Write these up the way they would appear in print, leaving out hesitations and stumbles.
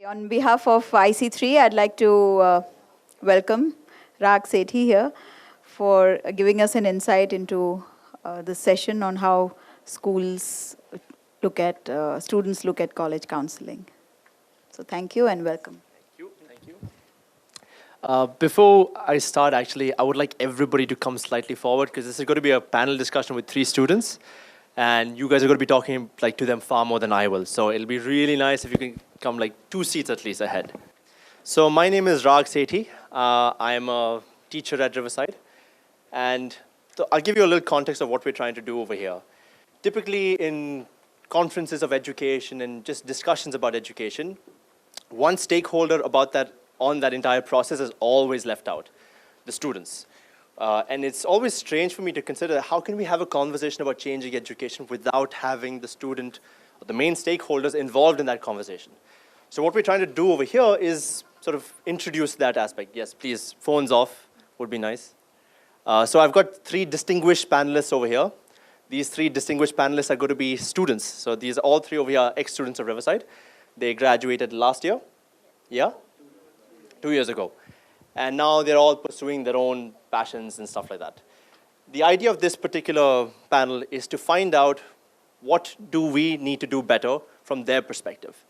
On behalf of IC3, I'd like to welcome Rag Sethi here for giving us an insight into this session on how students look at college counseling. So thank you and welcome. Thank you. Before I start, actually, I would like everybody to come slightly forward because this is going to be a panel discussion with 3 students. And you guys are going to be talking to them far more than I will. So it'll be really nice if you can come 2 seats at least ahead. So my name is Rag Sethi. I'm a teacher at Riverside. And so I'll give you a little context of what we're trying to do over here. Typically in conferences of education and just discussions about education, one stakeholder on that entire process is always left out, the students. And it's always strange for me to consider how can we have a conversation about changing education without having the student or the main stakeholders involved in that conversation. So what we're trying to do over here is sort of introduce that aspect. Yes, please, phones off would be nice. So I've got 3 distinguished panelists over here. These 3 distinguished panelists are going to be students. So these all 3 over here are ex-students of Riverside. They graduated last year. Yeah? 2 years ago. And now they're all pursuing their own passions and stuff like that. The idea of this particular panel is to find out what do we need to do better from their perspective.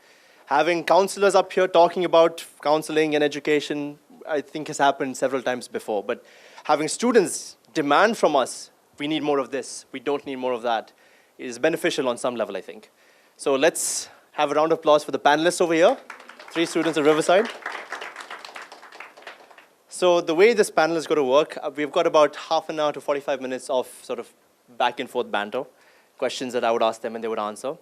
Having counselors up here talking about counseling and education, I think has happened several times before. But having students demand from us, we need more of this, we don't need more of that, is beneficial on some level, I think. So let's have a round of applause for the panelists over here, 3 students of Riverside. So the way this panel is going to work, we've got about half an hour to 45 minutes of sort of back and forth banter, questions that I would ask them and they would answer.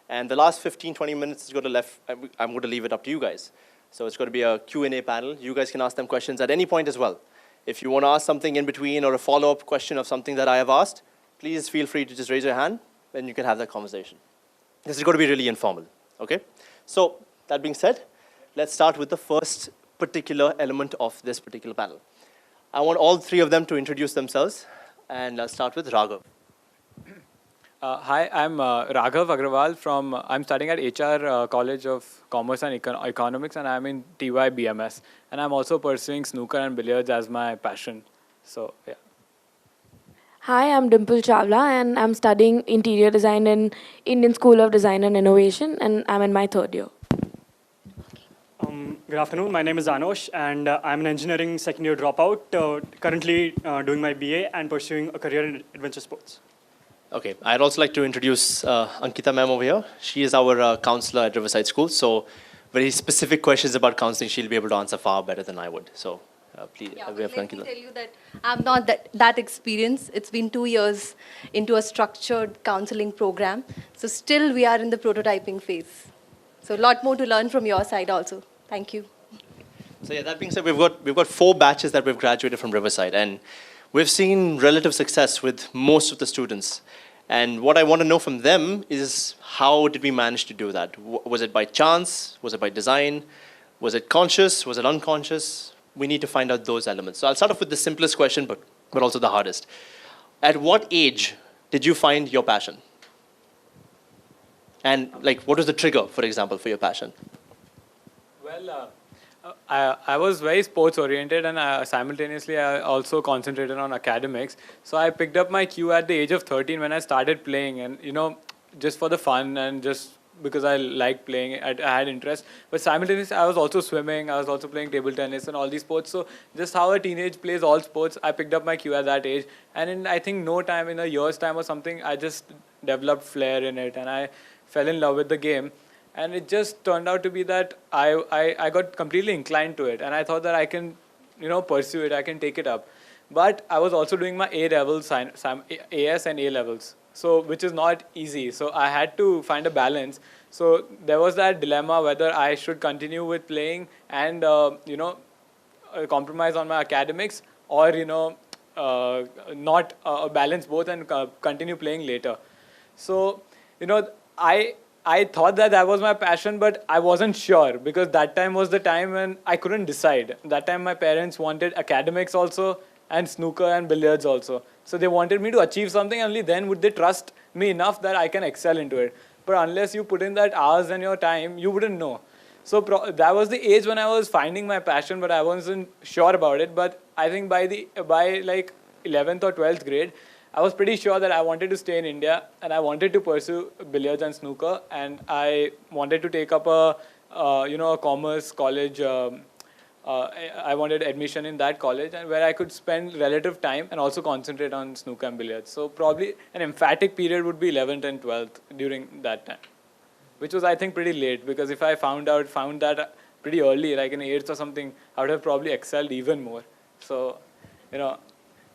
And the last 15, 20 minutes is I'm going to leave it up to you guys. So it's going to be a Q&A panel. You guys can ask them questions at any point as well. If you want to ask something in between or a follow-up question of something that I have asked, please feel free to just raise your hand and you can have that conversation. This is going to be really informal, okay? So that being said, let's start with the first particular element of this particular panel. I want all 3 of them to introduce themselves, and I'll start with Raghav. Hi, I'm Raghav Agrawal I'm studying at HR College of Commerce and Economics, and I'm in TY BMS. And I'm also pursuing snooker and billiards as my passion. So, yeah. Hi, I'm Dimple Chawla, and I'm studying interior design in Indian School of Design and Innovation, and I'm in my 3rd year. Good afternoon. My name is Anosh, and I'm an engineering second-year dropout, currently doing my BA and pursuing a career in adventure sports. Okay, I'd also like to introduce Ankita ma'am over here. She is our counselor at Riverside School, so very specific questions about counseling she'll be able to answer far better than I would. So please, let me tell you that I'm not that experienced. It's been 2 years into a structured counseling program, so still we are in the prototyping phase. So a lot more to learn from your side also. Thank you. So yeah, that being said, we've got 4 batches that we've graduated from Riverside, and we've seen relative success with most of the students. And what I want to know from them is how did we manage to do that? Was it by chance? Was it by design? Was it conscious? Was it unconscious? We need to find out those elements. So I'll start off with the simplest question, but also the hardest. At what age did you find your passion? And what was the trigger, for example, for your passion? Well, I was very sports-oriented, and simultaneously I also concentrated on academics. So I picked up my cue at the age of 13 when I started playing, and just for the fun and just because I liked playing, I had interest. But simultaneously, I was also swimming, I was also playing table tennis and all these sports. So just how a teenage plays all sports, I picked up my cue at that age. And in, I think, no time, in a year's time or something, I just developed flair in it, and I fell in love with the game. And it just turned out to be that I got completely inclined to it. And I thought that I can, pursue it, I can take it up. But I was also doing my A-levels, AS and A-levels, so which is not easy. So I had to find a balance. So there was that dilemma whether I should continue with playing and, compromise on my academics or, not balance both and continue playing later. So, I thought that was my passion, but I wasn't sure because that time was the time when I couldn't decide. That time my parents wanted academics also and snooker and billiards also. So they wanted me to achieve something, only then would they trust me enough that I can excel into it. But unless you put in that hours and your time, you wouldn't know. So that was the age when I was finding my passion, but I wasn't sure about it. But I think by like 11th or 12th grade, I was pretty sure that I wanted to stay in India and I wanted to pursue billiards and snooker, and I wanted to take up a commerce college. I wanted admission in that college, and where I could spend relative time and also concentrate on snooker and billiards. So probably an emphatic period would be 11th and 12th during that time, which was, I think, pretty late, because if I found that pretty early, like in 8th or something, I would have probably excelled even more. So,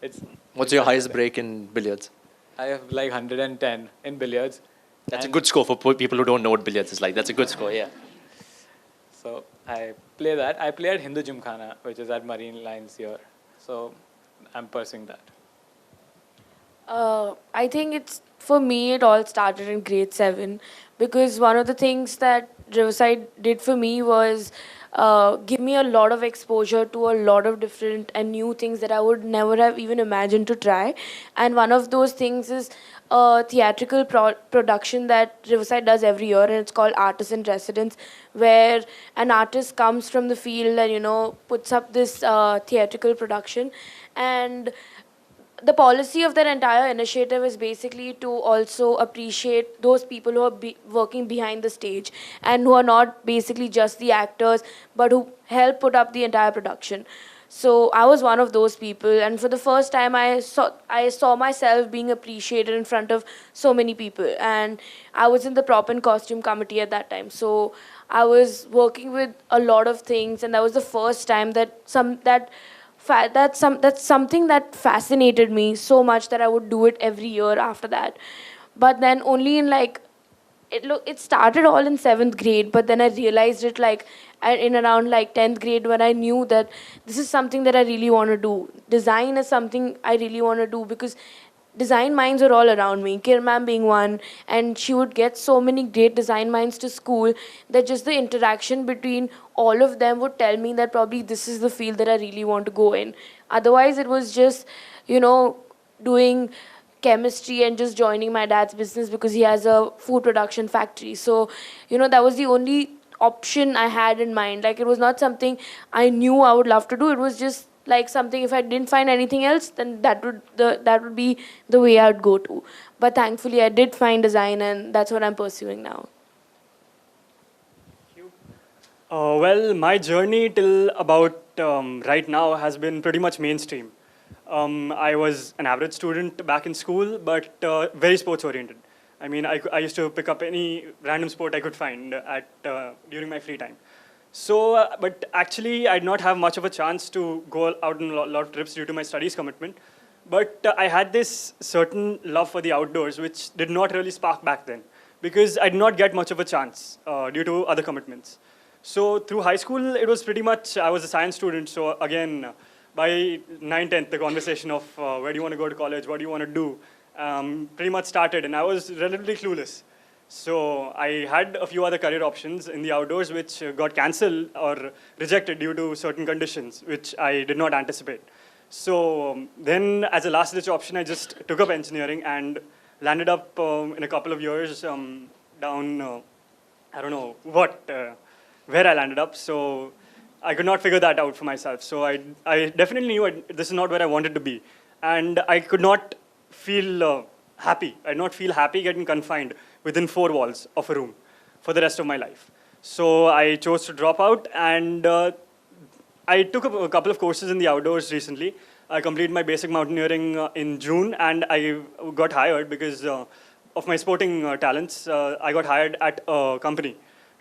it's... What's your highest break in billiards? I have like 110 in billiards. That's a good score for people who don't know what billiards is like. That's a good score, yeah. So I play that. I play at Hindu Gymkhana, which is at Marine Lines here. So I'm pursuing that. I think for me, it all started in grade 7, because one of the things that Riverside did for me was give me a lot of exposure to a lot of different and new things that I would never have even imagined to try. And one of those things is a theatrical production that Riverside does every year, and it's called Artist in Residence, where an artist comes from the field and, puts up this theatrical production. And the policy of that entire initiative is basically to also appreciate those people who are working behind the stage and who are not basically just the actors, but who help put up the entire production. So I was one of those people, and for the first time I saw myself being appreciated in front of so many people. And I was in the prop and costume committee at that time, so I was working with a lot of things, and that was the first time that's something that fascinated me so much that I would do it every year after that. But then only in it started all in 7th grade, but then I realized it in around 10th grade, when I knew that this is something that I really want to do. Design is something I really want to do, because design minds are all around me, Kir ma'am being one, and she would get so many great design minds to school that just the interaction between all of them would tell me that probably this is the field that I really want to go in. Otherwise, it was just, doing chemistry and just joining my dad's business because he has a food production factory. So, that was the only option I had in mind. It was not something I knew I would love to do. It was just something, if I didn't find anything else, then that would be the way I would go to. But thankfully, I did find design, and that's what I'm pursuing now. Well, my journey till about right now has been pretty much mainstream. I was an average student back in school, but very sports-oriented. I mean, I used to pick up any random sport I could find during my free time. So, but actually, I did not have much of a chance to go out on a lot of trips due to my studies commitment. But I had this certain love for the outdoors, which did not really spark back then, because I did not get much of a chance due to other commitments. So through high school, it was pretty much, I was a science student. So again, by 9th, 10th, the conversation of where do you want to go to college, what do you want to do, pretty much started. And I was relatively clueless. So I had a few other career options in the outdoors which got cancelled or rejected due to certain conditions, which I did not anticipate. So then as a last-ditch option, I just took up engineering and landed up in a couple of years down, I don't know where I landed up. So I could not figure that out for myself. So I definitely knew this is not where I wanted to be. And I could not feel happy. I did not feel happy getting confined within 4 walls of a room for the rest of my life. So I chose to drop out, and I took a couple of courses in the outdoors recently. I completed my basic mountaineering in June, and I got hired because of my sporting talents. I got hired at a company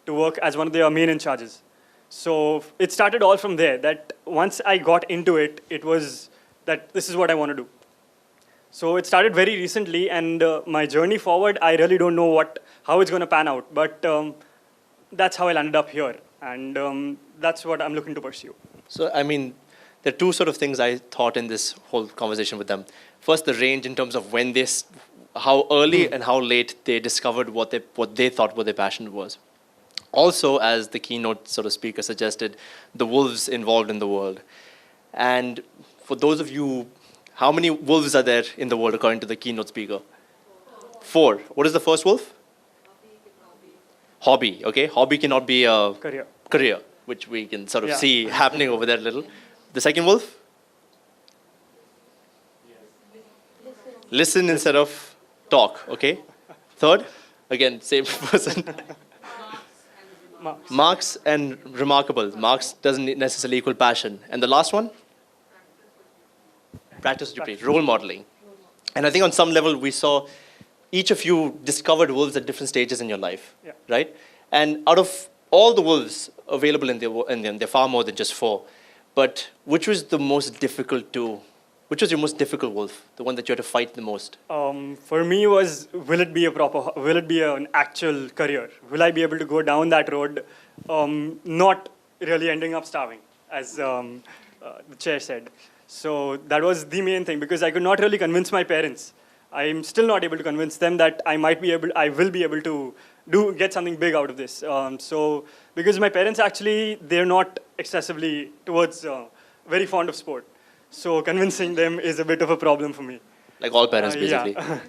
to work as one of their main in charges. So it started all from there, that once I got into it, it was that this is what I want to do. So it started very recently, and my journey forward, I really don't know how it's going to pan out, but that's how I landed up here, and that's what I'm looking to pursue. So, I mean, there are 2 sort of things I thought in this whole conversation with them. First, the range in terms of how early and how late they discovered what they thought their passion was. Also, as the keynote sort of speaker suggested, the wolves involved in the world. And for those of you, how many wolves are there in the world according to the keynote speaker? 4. What is the first wolf? hobby, okay? Hobby cannot be a Career. which we can sort of Yeah. see happening over there a little. The second wolf? Listen instead of talk, okay? Third, again, same person. Marks and remarkable. Marks doesn't necessarily equal passion. And the last one? Practice what you preach. Role modeling. And I think on some level we saw each of you discovered wolves at different stages in your life, Yeah. right? And out of all the wolves available in them, there are far more than just 4. But which was the most difficult to, which was your most difficult wolf? The one that you had to fight the most? For me was, will it be an actual career? Will I be able to go down that road, not really ending up starving, as the chair said. So that was the main thing, because I could not really convince my parents. I'm still not able to convince them that I will be able to get something big out of this. So because my parents actually, they're not excessively towards very fond of sport. So convincing them is a bit of a problem for me. Like all parents, basically. Yeah.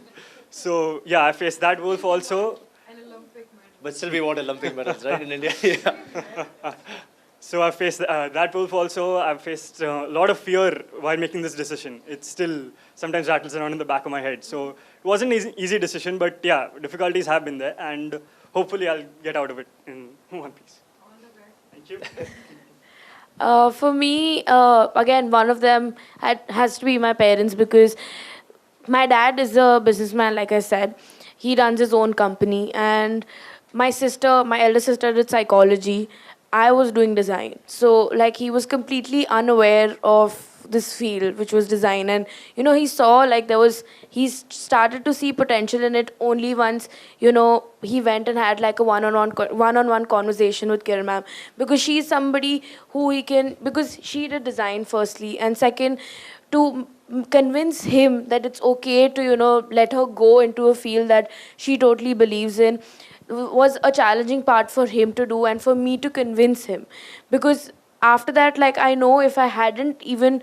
So yeah, I faced that wolf also. But still we want Olympic medals, right, in India? Yeah. So I faced that wolf also. I've faced a lot of fear while making this decision. It still sometimes rattles around in the back of my head. So it wasn't an easy decision, but yeah, difficulties have been there, and hopefully I'll get out of it in one piece. Thank you. For me, again, one of them has to be my parents, because my dad is a businessman, like I said. He runs his own company, and my elder sister did psychology. I was doing design. So, like, he was completely unaware of this field, which was design. And, he saw, like, he started to see potential in it only once, he went and had, like, a one-on-one conversation with Kiran ma'am. Because she's somebody because she did design, firstly. And second, to convince him that it's okay to, let her go into a field that she totally believes in, was a challenging part for him to do and for me to convince him. Because after that, like, I know if I hadn't even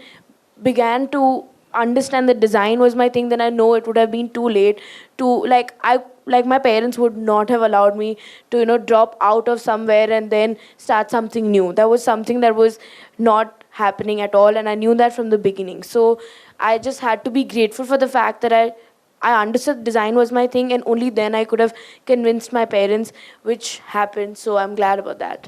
began to understand that design was my thing, then I know it would have been too late to, my parents would not have allowed me to, drop out of somewhere and then start something new. That was something that was not happening at all, and I knew that from the beginning. So I just had to be grateful for the fact that I understood design was my thing, and only then I could have convinced my parents, which happened. So I'm glad about that.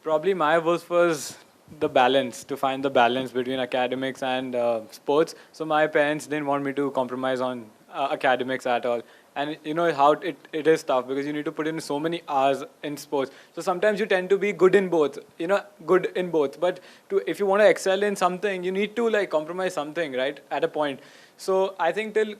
Probably my wolf was to find the balance between academics and sports. So my parents didn't want me to compromise on academics at all. And you know how it is tough, because you need to put in so many hours in sports. So sometimes you tend to be good in both, But if you want to excel in something, you need to like compromise something, right? At a point. So I think till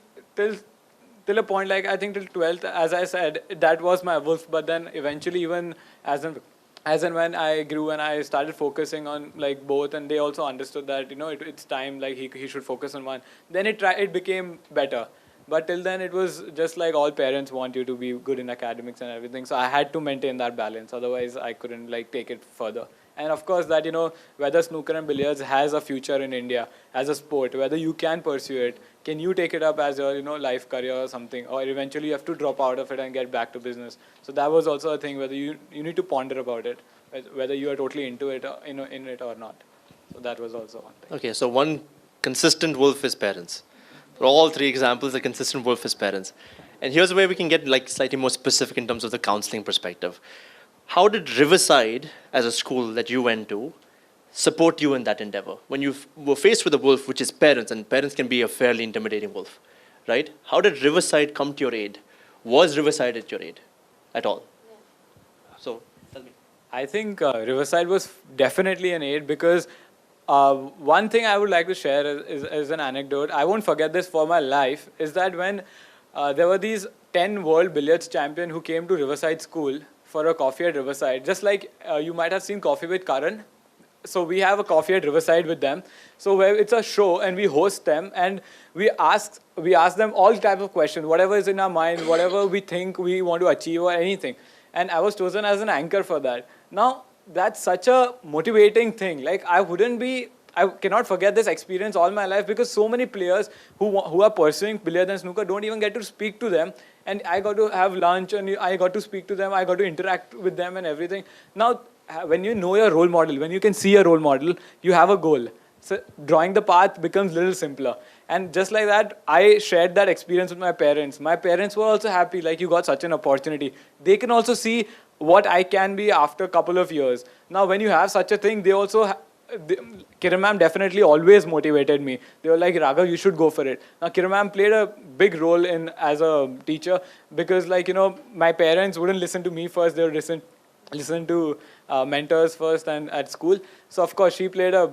a point, like I think till 12th, as I said, that was my wolf. But then eventually, even as and when I grew and I started focusing on like both, and they also understood that it's time, like he should focus on one. Then it became better. But till then, it was just like all parents want you to be good in academics and everything. So I had to maintain that balance. Otherwise, I couldn't like take it further. And of course, that whether snooker and billiards has a future in India as a sport, whether you can pursue it, can you take it up as your life career or something, or eventually you have to drop out of it and get back to business. So that was also a thing, whether you need to ponder about it, whether you are totally into it, in it or not. So that was also one thing. Okay, so one consistent wolf is parents. For all three examples, the consistent wolf is parents. And here's where we can get like slightly more specific in terms of the counseling perspective. How did Riverside, as a school that you went to, support you in that endeavor? When you were faced with a wolf, which is parents, and parents can be a fairly intimidating wolf, right? How did Riverside come to your aid? Was Riverside at your aid at all? Yeah. So, tell me. I think Riverside was definitely an aid, because one thing I would like to share is an anecdote. I won't forget this for my life, is that when there were these 10 world billiards champions who came to Riverside School for a coffee at Riverside, just like you might have seen Coffee with Karan. So we have a coffee at Riverside with them. So where it's a show and we host them, and we ask them all types of questions, whatever is in our mind, whatever we think we want to achieve or anything. And I was chosen as an anchor for that. Now, that's such a motivating thing. Like, I wouldn't be I cannot forget this experience all my life, because so many players who are pursuing billiards and snooker don't even get to speak to them. And I got to have lunch and I got to speak to them. I got to interact with them and everything. Now, when you know your role model, when you can see a role model, you have a goal. So drawing the path becomes a little simpler. And just like that, I shared that experience with my parents. My parents were also happy, like, you got such an opportunity. They can also see what I can be after a couple of years. Now, when you have such a thing, they also, Kiran ma'am definitely always motivated me. They were like, Raghav, you should go for it. Now, Kiran ma'am played a big role in as a teacher, because, like, you know, my parents wouldn't listen to me first. They would listen to mentors first and at school. So, of course, she played a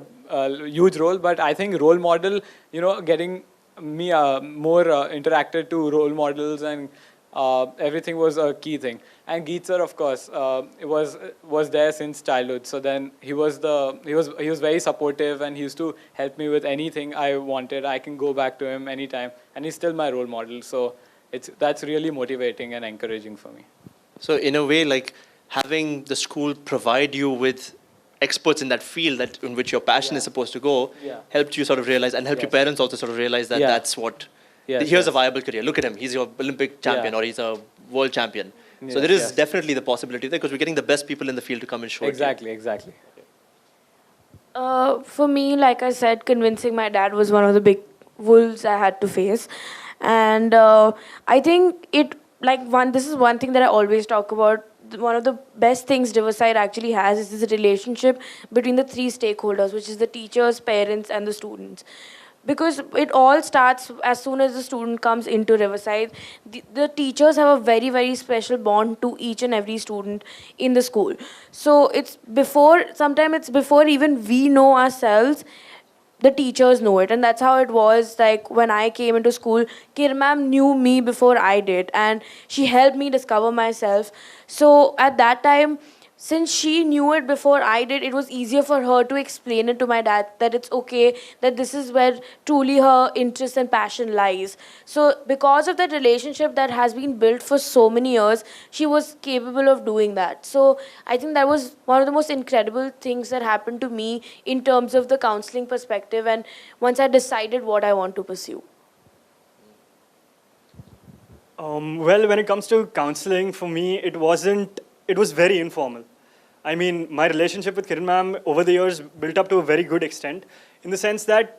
huge role. But I think role model, you know, getting me more interacted to role models and everything was a key thing. And Geet sir, of course, was there since childhood. So then he was very supportive, and he used to help me with anything I wanted. I can go back to him anytime, and he's still my role model. So that's really motivating and encouraging for me. So in a way, like, having the school provide you with experts in that field that in which your passion is supposed to go, helped you sort of realize, and helped your parents also sort of realize that that's what, here's a viable career. Look at him, he's your Olympic champion, or he's a world champion. So there is definitely the possibility there, because we're getting the best people in the field to come and show it. Exactly. For me, like I said, convincing my dad was one of the big wolves I had to face. And I think this is one thing that I always talk about. One of the best things Riverside actually has is this relationship between the three stakeholders, which is the teachers, parents, and the students. Because it all starts as soon as the student comes into Riverside. The teachers have a very, very special bond to each and every student in the school. So sometimes it's before even we know ourselves, the teachers know it. And that's how it was, like, when I came into school. Kiran ma'am knew me before I did, and she helped me discover myself. So at that time, since she knew it before I did, it was easier for her to explain it to my dad that it's okay, that this is where truly her interest and passion lies. So because of that relationship that has been built for so many years, she was capable of doing that. So I think that was one of the most incredible things that happened to me in terms of the counseling perspective, and once I decided what I want to pursue. Well, when it comes to counseling, for me, it was very informal. I mean, my relationship with Kiran ma'am over the years built up to a very good extent, in the sense that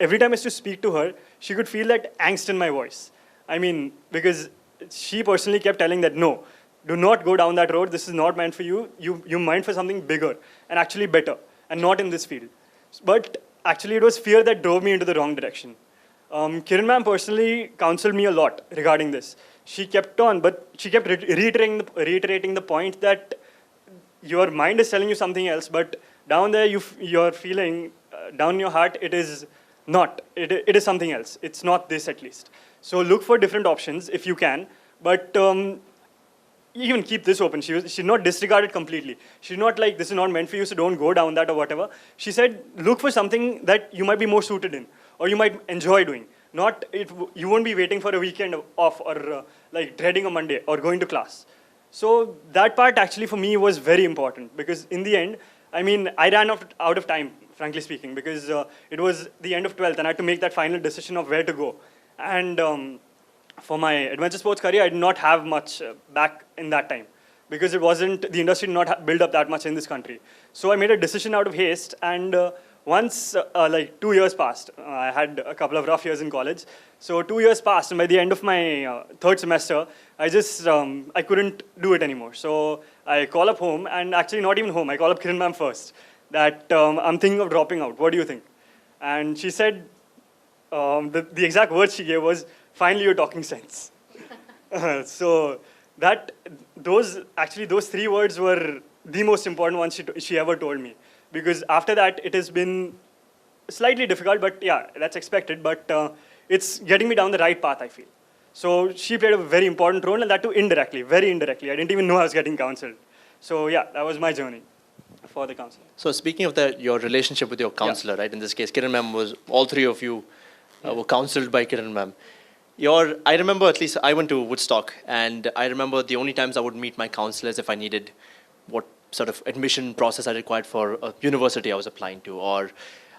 every time I used to speak to her, she could feel that angst in my voice. I mean, because she personally kept telling that, no, do not go down that road. This is not meant for you. You're meant for something bigger and actually better, and not in this field. But actually, it was fear that drove me into the wrong direction. Kiran ma'am personally counseled me a lot regarding this. She kept on, but she kept reiterating the point that your mind is telling you something else, but down there you're feeling, down in your heart, it is not. It is something else. It's not this, at least. So look for different options if you can, but even keep this open. She did not disregard it completely. She's not like, this is not meant for you, so don't go down that or whatever. She said, look for something that you might be more suited in, or you might enjoy doing. You won't be waiting for a weekend off, or like dreading a Monday or going to class. So that part actually for me was very important, because in the end, I mean, I ran out of time, frankly speaking, because it was the end of 12th and I had to make that final decision of where to go. And for my adventure sports career, I did not have much back in that time, because the industry did not build up that much in this country. So I made a decision out of haste, and once, like 2 years passed, I had a couple of rough years in college. So 2 years passed, and by the end of my third semester, I couldn't do it anymore. So I call up home, and actually not even home, I call up Kiran ma'am first, that I'm thinking of dropping out. What do you think? And she said, the exact words she gave was, finally you're talking sense. So those 3 words were the most important ones she ever told me. Because after that, it has been slightly difficult, but yeah, that's expected. But it's getting me down the right path, I feel. So she played a very important role, and that too indirectly, very indirectly. I didn't even know I was getting counseled. So yeah, that was my journey for the counseling. So speaking of your relationship with your counselor, right? In this case, Kiran ma'am all three of you were counseled by Kiran ma'am. I remember, at least I went to Woodstock, and I remember the only times I would meet my counselors if I needed what sort of admission process I required for a university I was applying to, or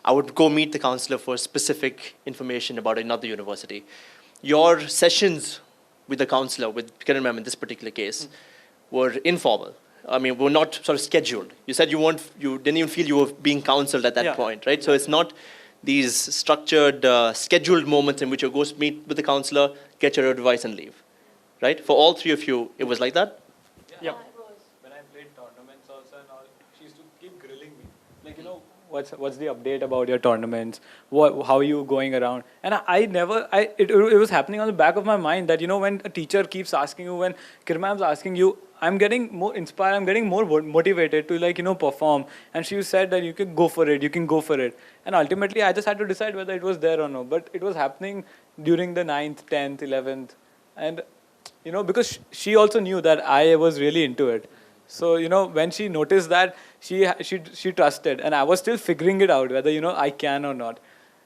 I would go meet the counselor for specific information about another university. Your sessions with the counselor, with Kiran ma'am in this particular case, were informal. I mean, were not sort of scheduled. You said you didn't even feel you were being counseled at that point, right? So it's not these structured, scheduled moments in which you go meet with the counselor, get your advice and leave, right? For all three of you, it was like that? Yeah. When I played tournaments also and all, she used to keep grilling me. Like, what's the update about your tournaments? How are you going around? And it was happening on the back of my mind that, when a teacher keeps asking you, when Kirmam's asking you, I'm getting more inspired, I'm getting more motivated to, perform. And she said that you can go for it. And ultimately, I just had to decide whether it was there or no. But it was happening during the 9th, 10th, 11th. And, because she also knew that I was really into it. So, when she noticed that, she trusted. And I was still figuring it out, whether, I can or not.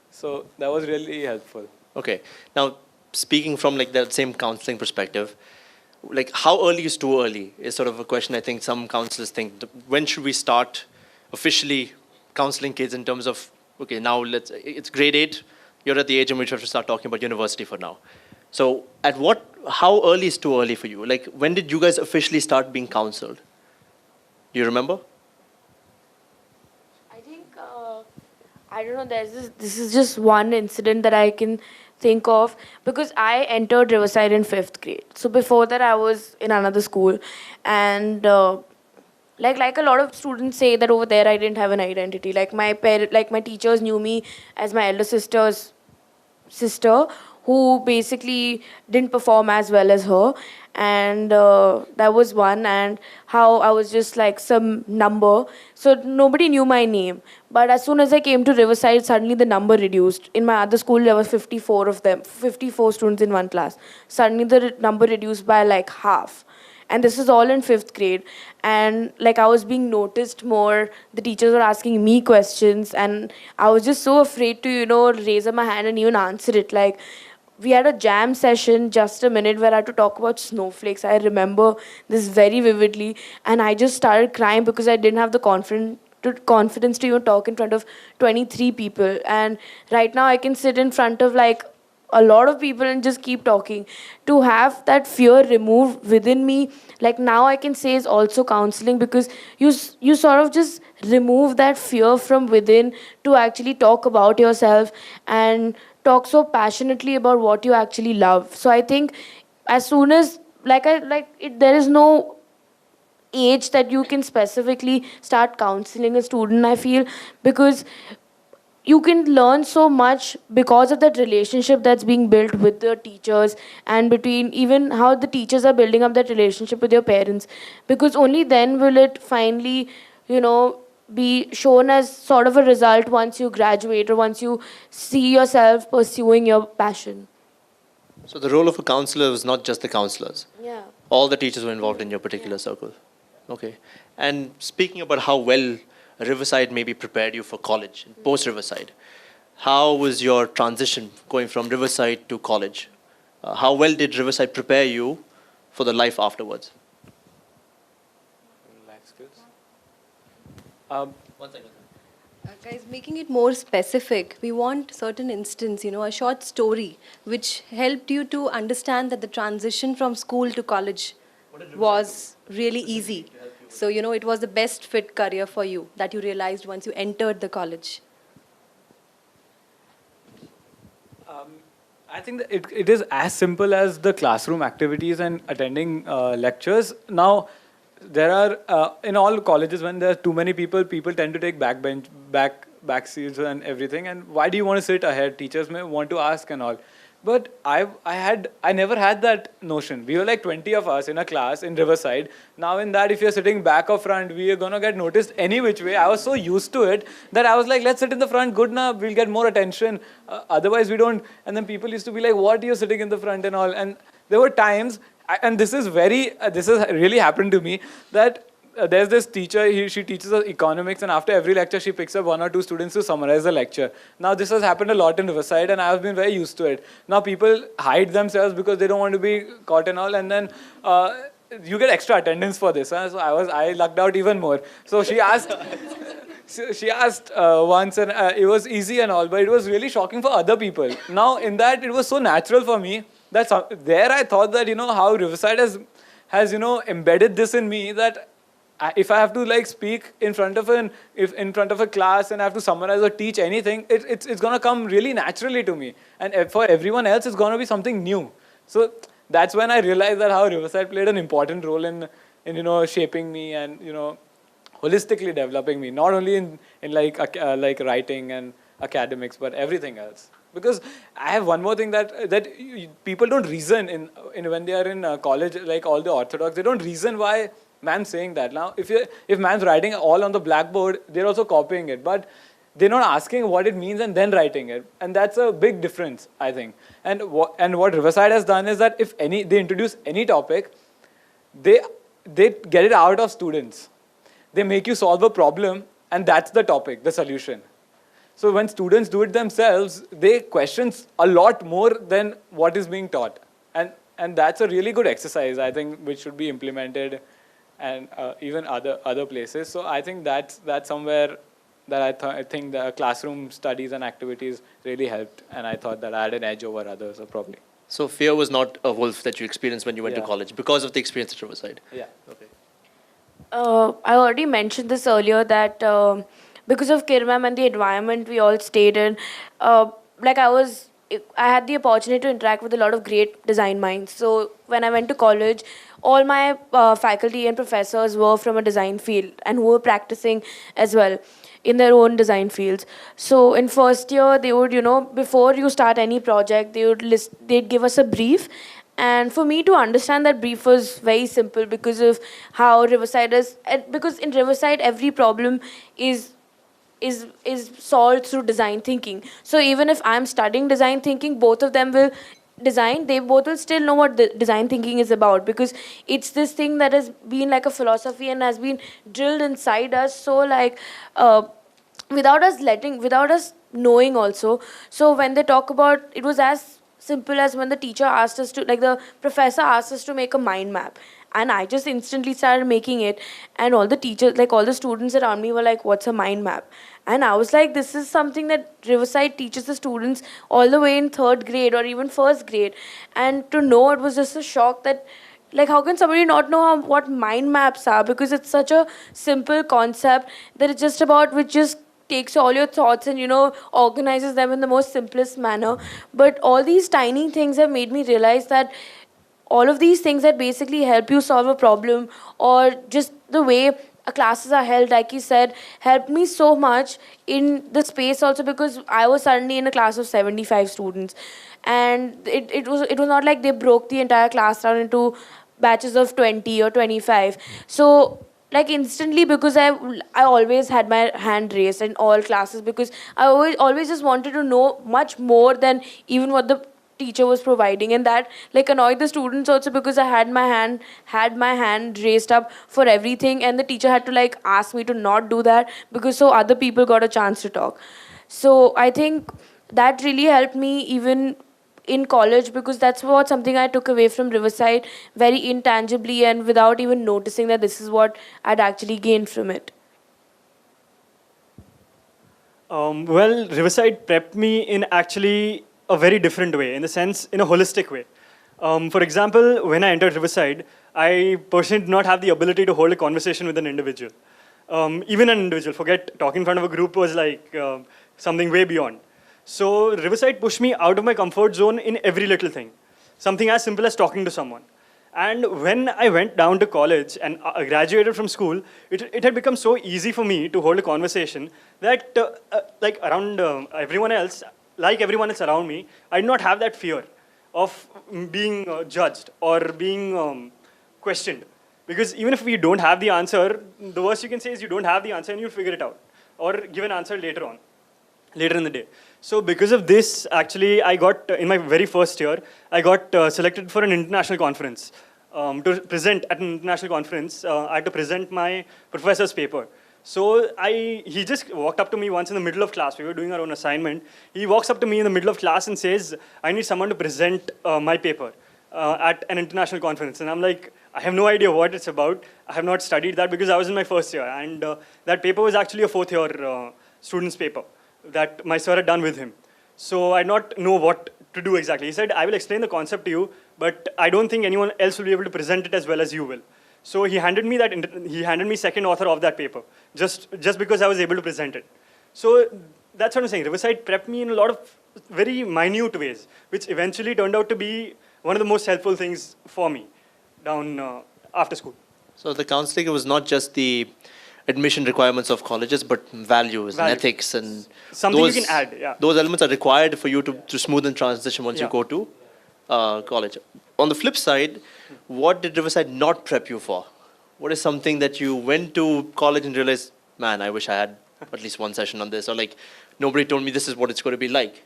So that was really helpful. Okay. Now, speaking from like that same counseling perspective, like how early is too early is sort of a question I think some counselors think. When should we start officially counseling kids in terms of, okay, now it's grade 8, you're at the age in which you have to start talking about university for now. So how early is too early for you? Like when did you guys officially start being counseled? Do you remember? I think, I don't know, this is just one incident that I can think of, because I entered Riverside in 5th grade. So before that, I was in another school. And like a lot of students say that over there, I didn't have an identity. Like my teachers knew me as my elder sister's sister, who basically didn't perform as well as her. And that was one. And how I was just like some number. So nobody knew my name. But as soon as I came to Riverside, suddenly the number reduced. In my other school, there were 54 of them, 54 students in one class. Suddenly the number reduced by like half. And this is all in 5th grade. And like I was being noticed more. The teachers were asking me questions. And I was just so afraid to, raise up my hand and even answer it. Like, we had a jam session, just a minute, where I had to talk about snowflakes. I remember this very vividly. And I just started crying because I didn't have the confidence to even talk in front of 23 people. And right now I can sit in front of like a lot of people and just keep talking. To have that fear removed within me, like now I can say is also counseling, because you sort of just remove that fear from within to actually talk about yourself and talk so passionately about what you actually love. So I think as soon as there is no age that you can specifically start counseling a student, I feel, because you can learn so much because of that relationship that's being built with the teachers, and between even how the teachers are building up that relationship with your parents, because only then will it finally, be shown as sort of a result once you graduate or once you see yourself pursuing your passion. So the role of a counselor was not just the counselors. Yeah. All the teachers were involved in your particular circle. Okay. And speaking about how well Riverside maybe prepared you for college, post-Riverside, how was your transition going from Riverside to college? How well did Riverside prepare you for the life afterwards? Life skills. One second. Guys, making it more specific, we want certain instance, a short story, which helped you to understand that the transition from school to college was really easy. So, it was the best fit career for you that you realized once you entered the college. I think that it is as simple as the classroom activities and attending lectures. Now, there are, in all colleges, when there are too many people tend to take back seats and everything. And why do you want to sit ahead? Teachers may want to ask and all. But I never had that notion. We were like 20 of us in a class in Riverside. Now in that, if you're sitting back or front, we are going to get noticed any which way. I was so used to it that I was like, let's sit in the front, good enough, we'll get more attention. Otherwise we don't. And then people used to be like, what are you sitting in the front and all? And there were times, and this has really happened to me, that there's this teacher, she teaches us economics, and after every lecture she picks up 1 or 2 students to summarize the lecture. Now this has happened a lot in Riverside, and I've been very used to it. Now people hide themselves because they don't want to be caught and all, and then you get extra attendance for this. So I lucked out even more. So she asked she asked once, and it was easy and all, but it was really shocking for other people. Now, in that, it was so natural for me that there I thought that, how Riverside has embedded this in me that if I have to like speak in front of in front of a class and I have to summarize or teach anything, it's gonna come really naturally to me. And for everyone else, it's gonna be something new. So that's when I realized that how Riverside played an important role in shaping me and holistically developing me, not only in like writing and academics, but everything else. Because I have one more thing that people don't reason in when they are in college, like all the orthodox, they don't reason why man's saying that. Now, if man's writing all on the blackboard, they're also copying it, but they're not asking what it means and then writing it, and that's a big difference, I think. And what Riverside has done is that if they introduce any topic, they get it out of students. They make you solve a problem, and that's the topic, the solution. So when students do it themselves, they question a lot more than what is being taught, and that's a really good exercise, I think, which should be implemented, and even other places. So I think that's somewhere that I think the classroom studies and activities really helped, and I thought that I had an edge over others, so probably. So fear was not a wolf that you experienced when you went to Yeah. college because of the experience at Riverside. Yeah. Okay. I already mentioned this earlier that because of Kirmam and the environment we all stayed in, like I had the opportunity to interact with a lot of great design minds. So when I went to college, all my faculty and professors were from a design field and who were practicing as well in their own design fields. So in first year, they would, before you start any project, they'd give us a brief. And for me to understand that brief was very simple because of how Riverside is, because in Riverside, every problem is solved through design thinking. So even if I'm studying design thinking, both of them will design, they both will still know what the design thinking is about, because it's this thing that has been like a philosophy and has been drilled inside us. So like without us knowing also. So when they talk about, it was as simple as when the teacher asked us to, like the professor asked us to make a mind map. And I just instantly started making it. And all the teachers, like all the students around me were like, what's a mind map? And I was like, this is something that Riverside teaches the students all the way in 3rd grade or even 1st grade. And to know, it was just a shock that, like, how can somebody not know what mind maps are? Because it's such a simple concept that it's just about, which just takes all your thoughts and, organizes them in the most simplest manner. But all these tiny things have made me realize that all of these things that basically help you solve a problem, or just the way classes are held, like you said, helped me so much in the space also, because I was suddenly in a class of 75 students. And it was not like they broke the entire class down into batches of 20 or 25. So like instantly, because I always had my hand raised in all classes, because I always just wanted to know much more than even what the teacher was providing, and that like annoyed the students also, because I had my hand raised up for everything, and the teacher had to like ask me to not do that, because so other people got a chance to talk. So I think that really helped me even in college, because that's what something I took away from Riverside very intangibly and without even noticing that this is what I'd actually gained from it. Well, Riverside prepped me in actually a very different way, in the sense, in a holistic way. For example, when I entered Riverside, I personally did not have the ability to hold a conversation with an individual. Even an individual, forget talking in front of a group, was like something way beyond. So Riverside pushed me out of my comfort zone in every little thing. Something as simple as talking to someone. And when I went down to college and graduated from school, it had become so easy for me to hold a conversation that like around everyone else around me, I did not have that fear of being judged or being questioned. Because even if we don't have the answer, the worst you can say is you don't have the answer and you'll figure it out, or give an answer later in the day. So because of this, actually, I got, in my very first year, I got selected for an international conference. To present at an international conference, I had to present my professor's paper. So he just walked up to me once in the middle of class. We were doing our own assignment. He walks up to me in the middle of class and says, I need someone to present my paper. at an international conference. And I'm like, I have no idea what it's about. I have not studied that because I was in my first year. And that paper was actually a fourth year student's paper that my sir had done with him. So I did not know what to do exactly. He said, I will explain the concept to you, but I don't think anyone else will be able to present it as well as you will. So he handed me second author of that paper, just because I was able to present it. So that's what I'm saying. Riverside prepped me in a lot of very minute ways, which eventually turned out to be one of the most helpful things for me down after school. So the counseling was not just the admission requirements of colleges, but values and ethics and something those, you can add. Yeah. Those elements are required for you to smoothen transition once you Yeah. go to college. On the flip side, what did Riverside not prep you for? What is something that you went to college and realized, man, I wish I had at least one session on this, or like nobody told me this is what it's going to be like?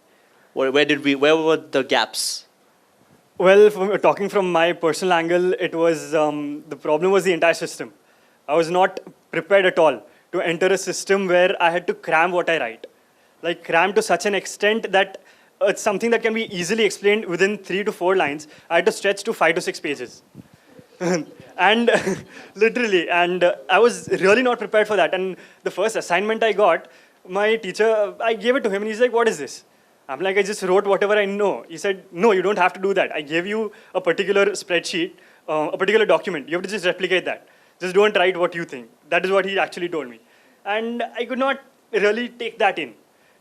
Where were the gaps? Well, talking from my personal angle, it was the problem was the entire system. I was not prepared at all to enter a system where I had to cram what I write. Like cram to such an extent that it's something that can be easily explained within 3 to 4 lines. I had to stretch to 5 to 6 pages. And literally, I was really not prepared for that. And the first assignment I got, my teacher, I gave it to him and he's like, what is this? I'm like, I just wrote whatever I know. He said, no, you don't have to do that. I gave you a particular spreadsheet, a particular document. You have to just replicate that. Just don't write what you think. That is what he actually told me. And I could not really take that in.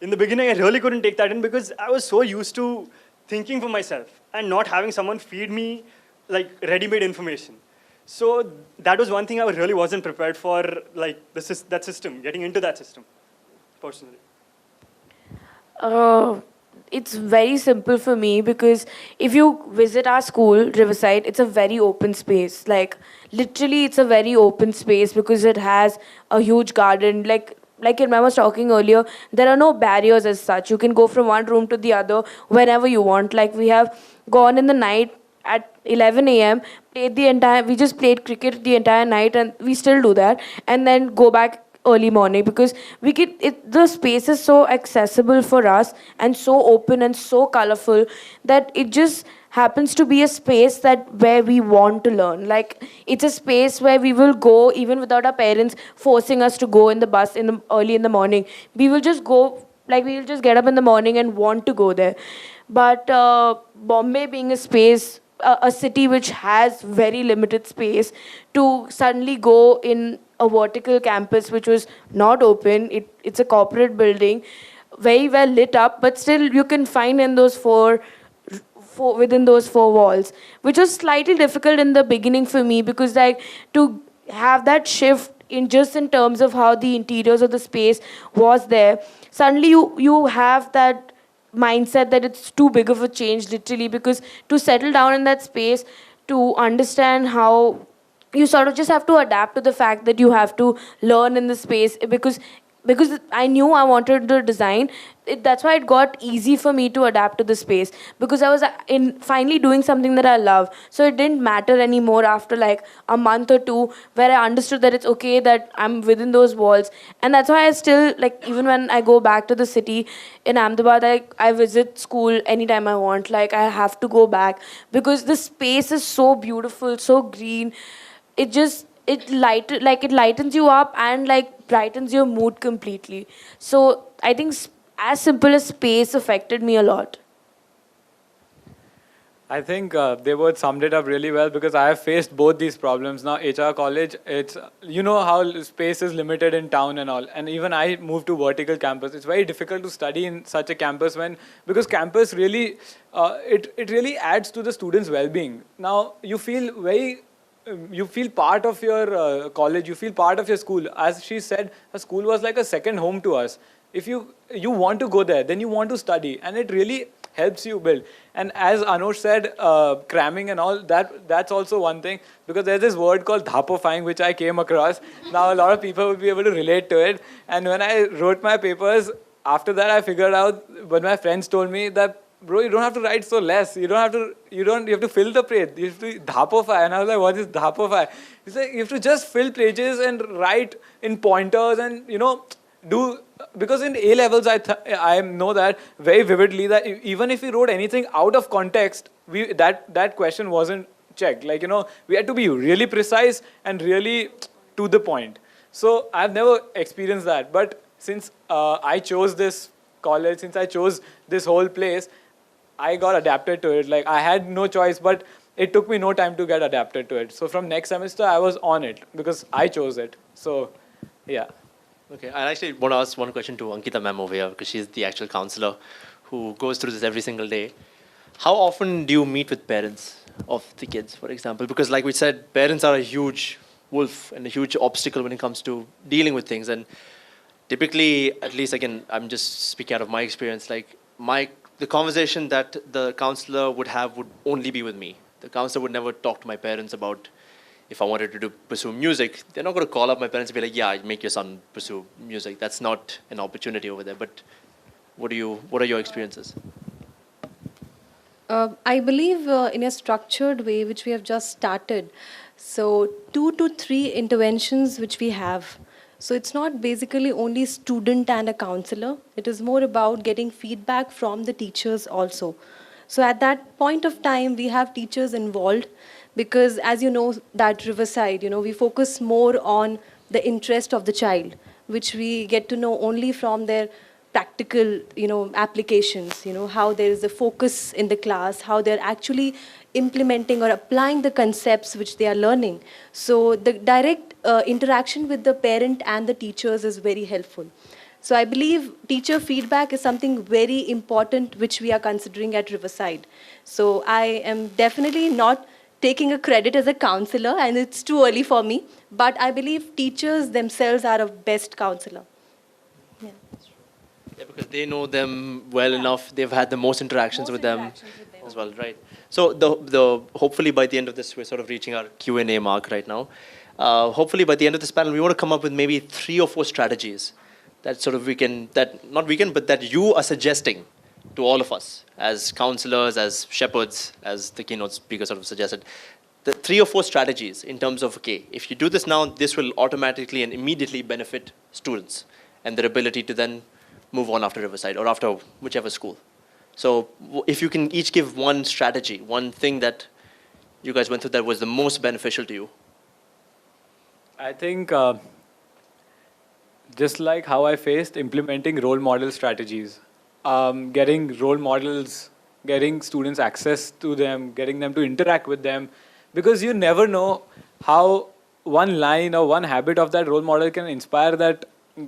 In the beginning, I really couldn't take that in because I was so used to thinking for myself and not having someone feed me like ready-made information. So that was one thing I really wasn't prepared for, like that system, getting into that system, personally. It's very simple for me because if you visit our school, Riverside, it's a very open space. Like literally, it's a very open space because it has a huge garden. Like Irma was talking earlier, there are no barriers as such. You can go from one room to the other whenever you want. Like we have gone in the night at 11 a.m., we just played cricket the entire night and we still do that. And then go back early morning because the space is so accessible for us and so open and so colorful that it just happens to be a space that where we want to learn. Like it's a space where we will go even without our parents forcing us to go in the bus early in the morning. We will just go, like we will just get up in the morning and want to go there. But Bombay being a space, a city which has very limited space, to suddenly go in a vertical campus which was not open. It's a corporate building, very well lit up, but still you can find in those within those 4 walls, which was slightly difficult in the beginning for me because like to have that shift in terms of how the interiors of the space was there. Suddenly you have that mindset that it's too big of a change literally, because to settle down in that space, to understand how you sort of just have to adapt to the fact that you have to learn in the space, because I knew I wanted to design. That's why it got easy for me to adapt to the space, because I was finally doing something that I love. So it didn't matter anymore after like a month or 2 where I understood that it's okay that I'm within those walls. And that's why I still, like, even when I go back to the city in Ahmedabad, I visit school anytime I want. Like, I have to go back because the space is so beautiful, so green. It lightens you up and like brightens your mood completely. So I think as simple as space affected me a lot. I think they both summed it up really well because I have faced both these problems. Now, HR college, it's, you know how space is limited in town and all. And even I moved to vertical campus. It's very difficult to study in such a campus because campus really, it really adds to the students' well-being. Now, you feel part of your college, you feel part of your school. As she said, her school was like a second home to us. If you want to go there, then you want to study, and it really helps you build. And as Anush said, cramming and all, that's also one thing, because there's this word called dhapofying, which I came across. Now, a lot of people will be able to relate to it. And when I wrote my papers, after that I figured out, when my friends told me that, bro, you don't have to write so less. You have to fill the page. You have to dhapofy. And I was like, what is dhapofy? He's like, you have to just fill pages and write in pointers and, do, because in A levels I know that very vividly that even if we wrote anything out of context, that question wasn't checked. Like, we had to be really precise and really to the point. So I've never experienced that. But since I chose this college, since I chose this whole place, I got adapted to it. Like, I had no choice, but it took me no time to get adapted to it. So from next semester, I was on it because I chose it. So, yeah. Okay, I actually want to ask one question to Ankita ma'am over here because she's the actual counselor who goes through this every single day. How often do you meet with parents of the kids, for example? Because like we said, parents are a huge wolf and a huge obstacle when it comes to dealing with things. And typically, at least again, I'm just speaking out of my experience, like the conversation that the counselor would have would only be with me. The counselor would never talk to my parents about if I wanted to pursue music. They're not going to call up my parents and be like, yeah, make your son pursue music. That's not an opportunity over there. But what are your experiences? I believe in a structured way, which we have just started. So 2 to 3 interventions which we have. So it's not basically only student and a counselor. It is more about getting feedback from the teachers also. So at that point of time, we have teachers involved because as you know that Riverside, we focus more on the interest of the child, which we get to know only from their practical, applications, how there is a focus in the class, how they're actually implementing or applying the concepts which they are learning. So the direct interaction with the parent and the teachers is very helpful. So I believe teacher feedback is something very important which we are considering at Riverside. So I am definitely not taking a credit as a counselor, and it's too early for me, but I believe teachers themselves are a best counselor. Yeah. Yeah, because they know them well enough. They've had the most interactions with them as well, right? So the hopefully by the end of this, we're sort of reaching our Q&A mark right now. Hopefully by the end of this panel, we want to come up with maybe 3 or 4 strategies that sort of but that you are suggesting to all of us as counselors, as shepherds, as the keynote speaker sort of suggested. The 3 or 4 strategies in terms of, okay, if you do this now, this will automatically and immediately benefit students and their ability to then move on after Riverside or after whichever school. So if you can each give one strategy, one thing that you guys went through that was the most beneficial to you. I think just like how I faced implementing role model strategies, getting role models, getting students access to them, getting them to interact with them, because you never know how one line or one habit of that role model can inspire that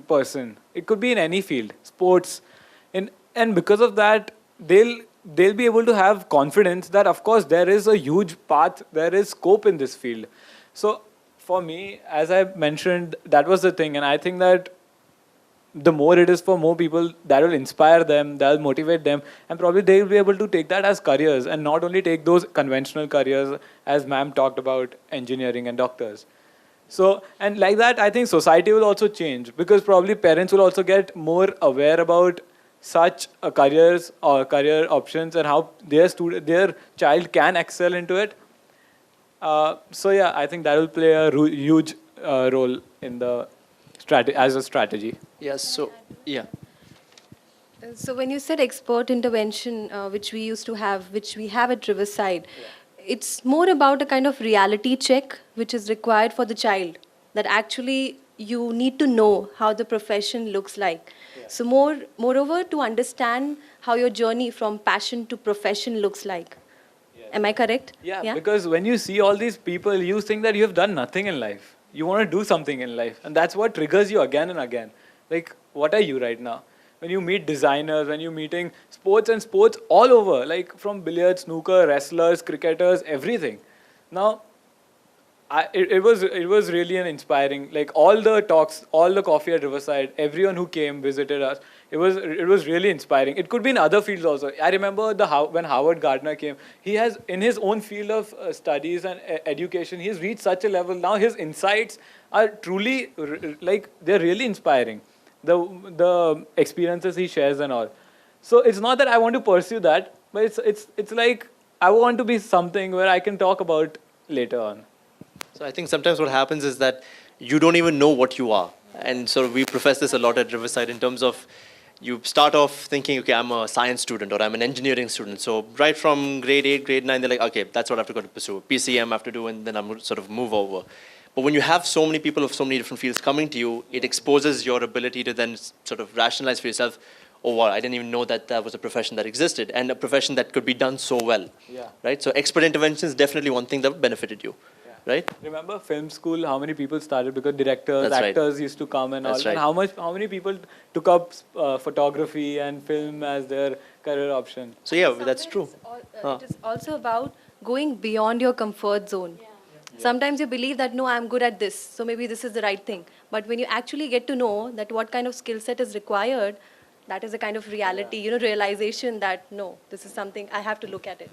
person. It could be in any field, sports, and because of that, they'll be able to have confidence that, of course, there is a huge path, there is scope in this field. So for me, as I mentioned, that was the thing, and I think that the more it is for more people, that will inspire them, that will motivate them, and probably they will be able to take that as careers and not only take those conventional careers as ma'am talked about, engineering and doctors. So, and like that, I think society will also change because probably parents will also get more aware about such careers or career options and how their child can excel into it. So yeah, I think that will play a huge role in the as a strategy. Yes. So yeah. So when you said expert intervention, which we used to have, which we have at Riverside, it's more about a kind of reality check which is required for the child, that actually you need to know how the profession looks like. Yeah. So moreover, to understand how your journey from passion to profession looks like. Yeah. Am I correct? Yeah, because when you see all these people, you think that you have done nothing in life. You want to do something in life. And that's what triggers you again and again. Like, what are you right now? When you meet designers, when you're meeting sports all over, like from billiards, snooker, wrestlers, cricketers, everything. Now, it was really an inspiring, like all the talks, all the coffee at Riverside, everyone who came, visited us, it was really inspiring. It could be in other fields also. I remember when Howard Gardner came, he has, in his own field of studies and education, he's reached such a level. Now his insights are truly, like, they're really inspiring. The experiences he shares and all. So it's not that I want to pursue that, but it's like I want to be something where I can talk about later on. So I think sometimes what happens is that you don't even know what you are And so we profess this a lot at Riverside in terms of you start off thinking, okay, I'm a science student or I'm an engineering student. So right from grade 8, grade 9, they're like, okay, that's what I have to go to pursue. PCM I have to do, and then I'm sort of move over. But when you have so many people of so many different fields coming to you, it exposes your ability to then sort of rationalize for yourself, oh wow, I didn't even know that that was a profession that existed and a profession that could be done so well. Yeah. Right? So expert intervention is definitely one thing that benefited you. Right? Remember film school, how many people started because directors, That's right. actors used to come and That's all. right. And how many people took up photography and film as their career option? So yeah, that's true. It is also about going beyond your comfort zone. Sometimes you believe that, no, I'm good at this, so maybe this is the right thing. But when you actually get to know that what kind of skill set is required, that is a kind of reality, realization that, no, this is something I have to look at it.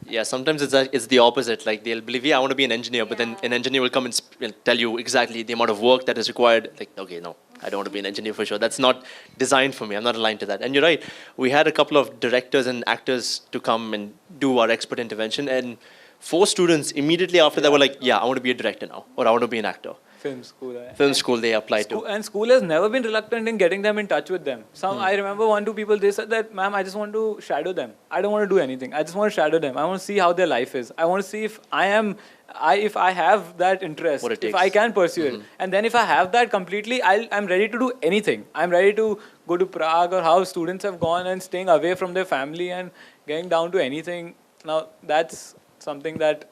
Yeah, sometimes it's the opposite. Like they'll believe, yeah, I want to be an engineer, but then an engineer will come and tell you exactly the amount of work that is required. Like, okay, no, I don't want to be an engineer for sure. That's not designed for me. I'm not aligned to that. And you're right. We had a couple of directors and actors to come and do our expert intervention, and 4 students immediately after that were like, yeah, I want to be a director now, or I want to be an actor. Film school. Film school they applied to. And school has never been reluctant in getting them in touch with them. I remember 1-2 people, they said that, ma'am, I just want to shadow them. I don't want to do anything. I just want to shadow them. I want to see how their life is. I want to see if if I have that interest, What it if takes. I can pursue it. And then if I have that completely, I'm ready to do anything. I'm ready to go to Prague, or how students have gone and staying away from their family and getting down to anything. Now, that's something that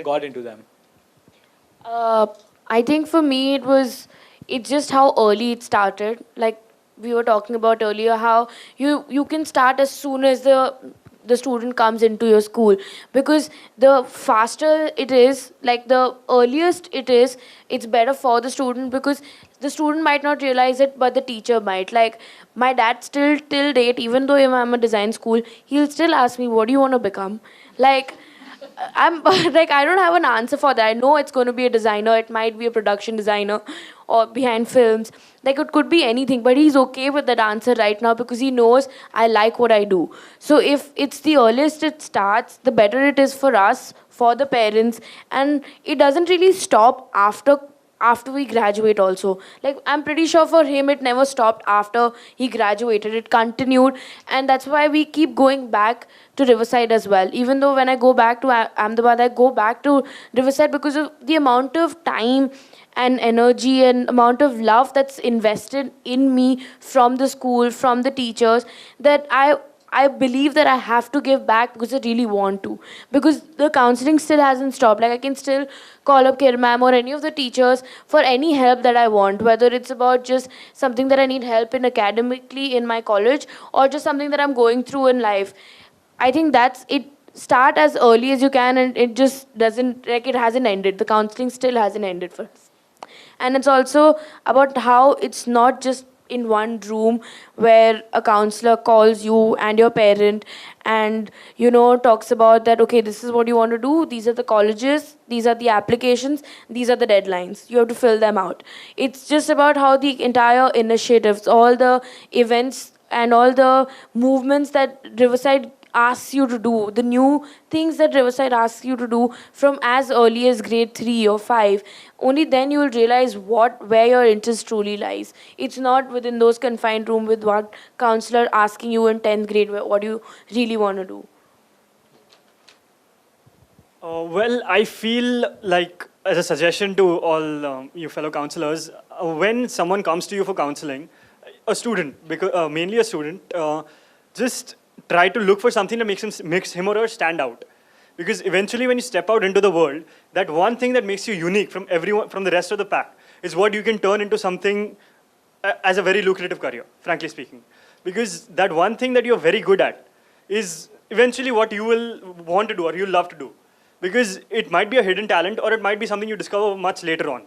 got into them. I think for me it's just how early it started. Like we were talking about earlier, how you can start as soon as the student comes into your school, because the faster it is, like the earliest it is, it's better for the student, because the student might not realize it, but the teacher might. Like my dad still till date, even though I'm a design school, he'll still ask me, what do you want to become? Like I'm like, I don't have an answer for that. I know it's going to be a designer. It might be a production designer or behind films. Like it could be anything, but he's okay with that answer right now because he knows I like what I do. So if it's the earliest it starts, the better it is for us, for the parents, and it doesn't really stop after we graduate also. Like I'm pretty sure for him it never stopped after he graduated. It continued, and that's why we keep going back to Riverside as well. Even though when I go back to Ahmedabad, I go back to Riverside because of the amount of time and energy and amount of love that's invested in me from the school, from the teachers, that I believe that I have to give back because I really want to. Because the counseling still hasn't stopped. Like I can still call up Kir ma'am or any of the teachers for any help that I want, whether it's about just something that I need help in academically in my college or just something that I'm going through in life. I think that's it. Start as early as you can, and it just doesn't, like it hasn't ended. The counseling still hasn't ended for us. And it's also about how it's not just in one room where a counselor calls you and your parent and talks about that, okay, this is what you want to do, these are the colleges, these are the applications, these are the deadlines, you have to fill them out. It's just about how the entire initiatives, all the events and all the movements that Riverside asks you to do, the new things that Riverside asks you to do from as early as grade 3 or 5, only then you will realize where your interest truly lies. It's not within those confined room with what counselor asking you in 10th grade what you really want to do. Well, I feel like, as a suggestion to all you fellow counselors, when someone comes to you for counseling, a student, mainly a student, just try to look for something that makes him or her stand out. Because eventually when you step out into the world, that one thing that makes you unique from everyone, from the rest of the pack, is what you can turn into something as a very lucrative career, frankly speaking. Because that one thing that you're very good at is eventually what you will want to do or you'll love to do. Because it might be a hidden talent or it might be something you discover much later on.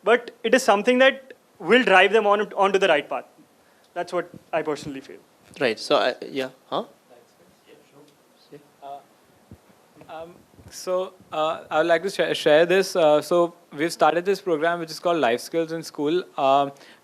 But it is something that will drive them onto the right path. That's what I personally feel. Right. So, yeah. Huh? I would like to share this. So we've started this program which is called Life Skills in School,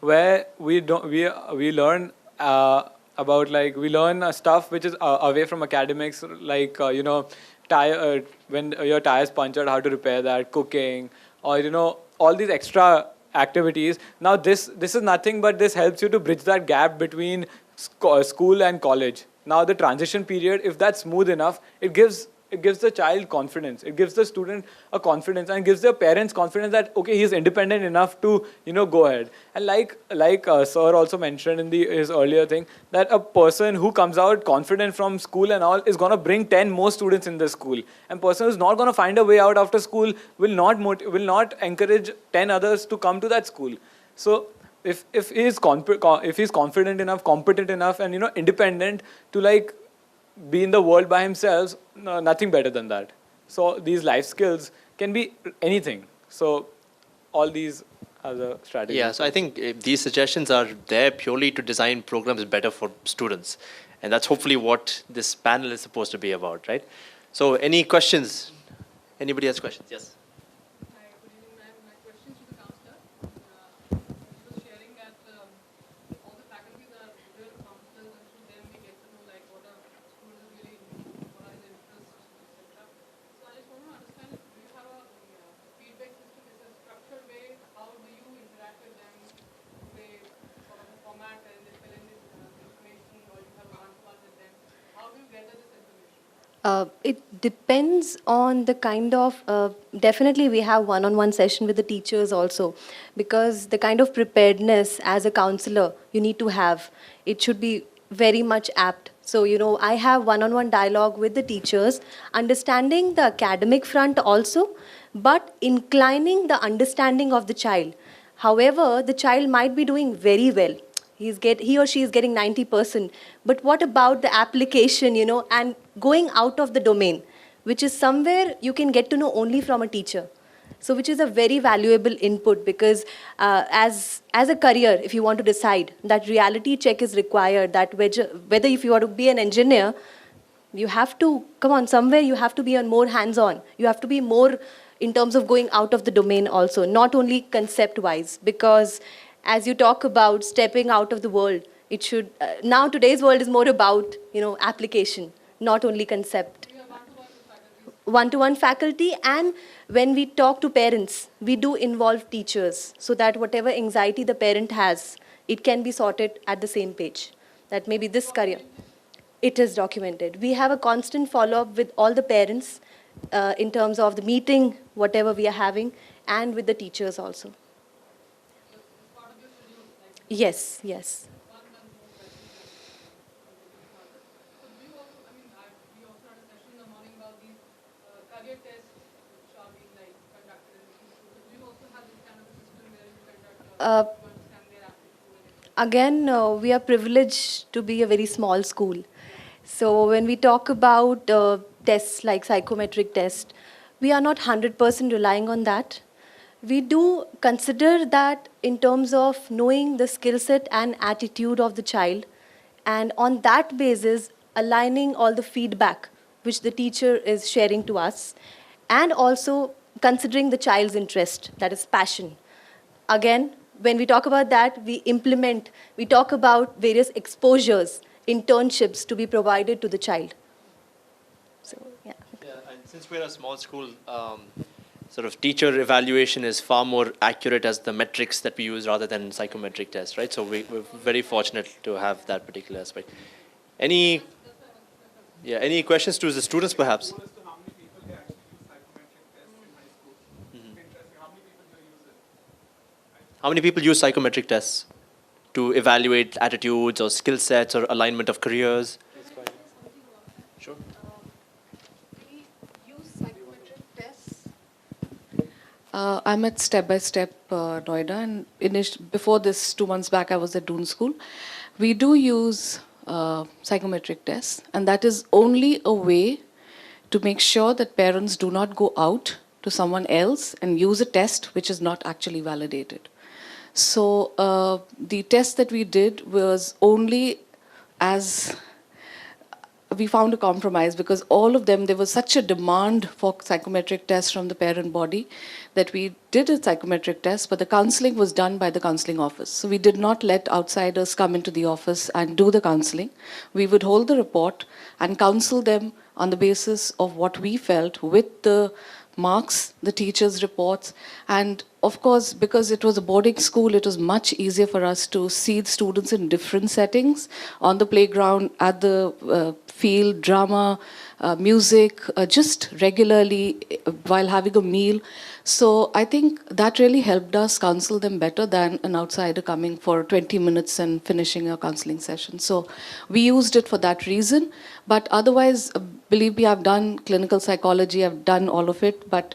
where we learn about, like, we learn stuff which is away from academics, like when your tires punctured, how to repair that, cooking, or all these extra activities. Now this is nothing but this helps you to bridge that gap between school and college. Now the transition period, if that's smooth enough, it gives the child confidence. It gives the student a confidence and gives their parents confidence that okay, he's independent enough to go ahead. And like sir also mentioned in his earlier thing, that a person who comes out confident from school and all is gonna bring 10 more students in the school. And person who's not gonna find a way out after school will not encourage 10 others to come to that school. So if he's confident enough, competent enough, and independent to like be in the world by himself, no, nothing better than that. So these life skills can be anything. So all these are the strategies. Yeah, so I think these suggestions are there purely to design programs better for students. And that's hopefully what this panel is supposed to be about, right? So any questions? Anybody has questions? Yes. Hi, good evening, ma'am. My question to the counselor. She was sharing that all the faculties are real counselors, and through them we get to know like what a student is really into, what are his interests, etc. So I just want to understand, do you have a feedback system? Is a structured way? How do you interact with them? Do they sort of a format and they fill in this information, or you have a one-to-one with them? How do you gather this information? It depends on the kind of, definitely we have one-on-one session with the teachers also, because the kind of preparedness as a counselor you need to have, it should be very much apt. So, I have one-on-one dialogue with the teachers, understanding the academic front also, but inclining the understanding of the child. However, the child might be doing very well. He or she is getting 90%. But what about the application, and going out of the domain, which is somewhere you can get to know only from a teacher. So which is a very valuable input, because as a career, if you want to decide, that reality check is required, that whether if you want to be an engineer, you have to, come on, somewhere you have to be on more hands-on. You have to be more in terms of going out of the domain also, not only concept-wise, because as you talk about stepping out of the world, it should, now today's world is more about, application, not only concept. One-to-one faculty, and when we talk to parents, we do involve teachers, so that whatever anxiety the parent has, it can be sorted at the same page. That maybe this career, it is documented. We have a constant follow-up with all the parents in terms of the meeting, whatever we are having, and with the teachers also. Yes, yes. So do you also, we also had a session in the morning about these career tests which are being like conducted in the institute. Do you also have this kind of a system where you conduct to understand their aptitude? Again, we are privileged to be a very small school. So when we talk about tests like psychometric test, we are not 100% relying on that. We do consider that in terms of knowing the skill set and attitude of the child, and on that basis, aligning all the feedback which the teacher is sharing to us, and also considering the child's interest, that is passion. Again, when we talk about that, we talk about various exposures, internships to be provided to the child. So, yeah. Yeah, and since we're a small school, sort of teacher evaluation is far more accurate as the metrics that we use rather than psychometric tests, right? So we're very fortunate to have that particular aspect. Any questions to the students, perhaps? How many people use psychometric tests to evaluate attitudes or skill sets or alignment of careers? Sure. We use psychometric tests. I'm at Step by Step Noida, and before this, 2 months back, I was at Doon School. We do use psychometric tests, and that is only a way to make sure that parents do not go out to someone else and use a test which is not actually validated. So the test that we did was only as we found a compromise, because all of them, there was such a demand for psychometric tests from the parent body that we did a psychometric test, but the counseling was done by the counseling office. So we did not let outsiders come into the office and do the counseling. We would hold the report and counsel them on the basis of what we felt with the marks, the teachers' reports, and of course, because it was a boarding school, it was much easier for us to see the students in different settings, on the playground, at the field, drama, music, just regularly while having a meal. So I think that really helped us counsel them better than an outsider coming for 20 minutes and finishing a counseling session. So we used it for that reason. But otherwise, believe me, I've done clinical psychology, I've done all of it, but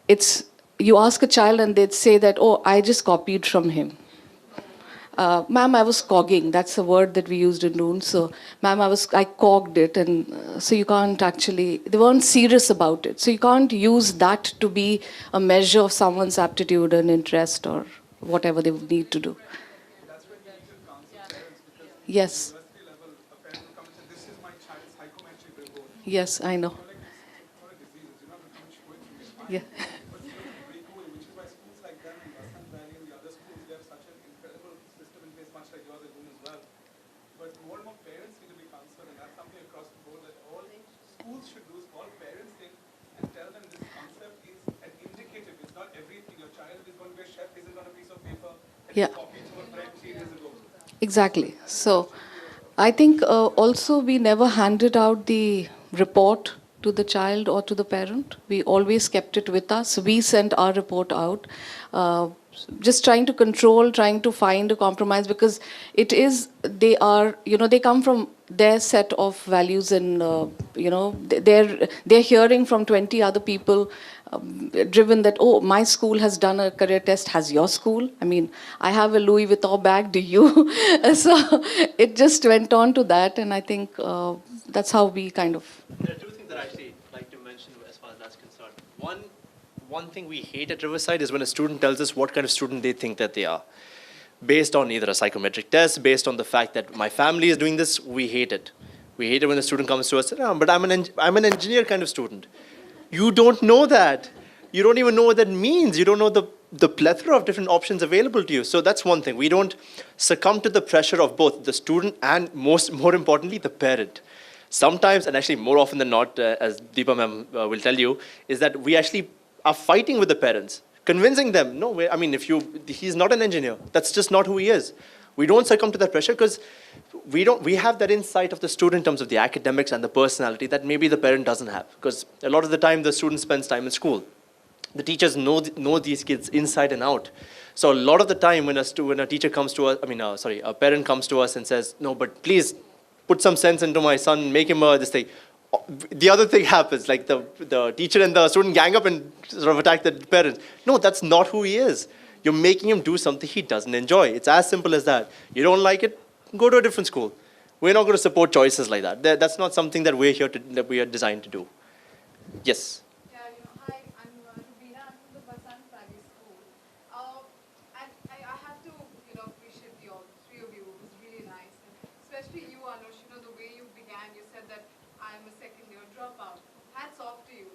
it's, you ask a child and they'd say that, oh, I just copied from him. Ma'am, I was cogging. That's a word that we used in noon. So, ma'am, I cogged it. And so you can't actually, they weren't serious about it. So you can't use that to be a measure of someone's aptitude and interest or whatever they would need to do. Yes. Yes, I know. Yeah. Yeah. Exactly. So I think also we never handed out the report to the child or to the parent. We always kept it with us. We sent our report out, just trying to control, trying to find a compromise, because it is, they are, they come from their set of values, and they're hearing from 20 other people, driven that, oh, my school has done a career test, has your school? I mean, I have a Louis Vuitton bag, do you? So it just went on to that, and I think that's how we kind of... There are two things that I actually like to mention as far as that's concerned. One thing we hate at Riverside is when a student tells us what kind of student they think that they are. Based on either a psychometric test, based on the fact that my family is doing this, we hate it. We hate it when a student comes to us and says, oh, but I'm an engineer kind of student. You don't know that. You don't even know what that means. You don't know the plethora of different options available to you. So that's one thing. We don't succumb to the pressure of both the student and more importantly, the parent. Sometimes, and actually more often than not, as Deepa ma'am will tell you, is that we actually are fighting with the parents, convincing them, no, I mean, he's not an engineer. That's just not who he is. We don't succumb to that pressure because we have that insight of the student in terms of the academics and the personality that maybe the parent doesn't have. Because a lot of the time the student spends time in school. The teachers know these kids inside and out. So a lot of the time when a teacher comes to us, a parent comes to us and says, no, but please put some sense into my son, make him this thing. The other thing happens, like the teacher and the student gang up and sort of attack the parents. No, that's not who he is. You're making him do something he doesn't enjoy. It's as simple as that. You don't like it, go to a different school. We're not going to support choices like that. That's not something that that we are designed to do. Yes. Yeah, hi, I'm Rubina. I'm from the Basant Valley School. And I have to, appreciate the all three of you. It was really nice. And especially you, Anush, the way you began, you said that I'm a second-year dropout. Hats off to you.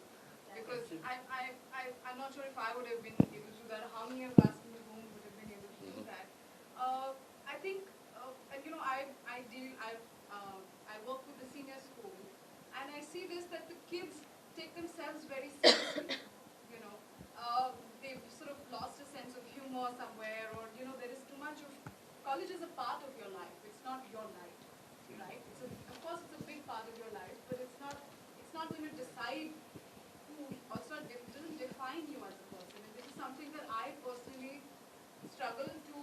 Because I'm not sure if I would have been able to do that. How many of us in the room would have been able to do that? I think, I work with the senior school, and I see this, that the kids take themselves very seriously. They've sort of lost a sense of humor somewhere, or there is too much of college is a part of your life. It's not your life, right? Of course, it's a big part of your life, but it's not going to decide who, or it doesn't define you as a person. And this is something that I personally struggle to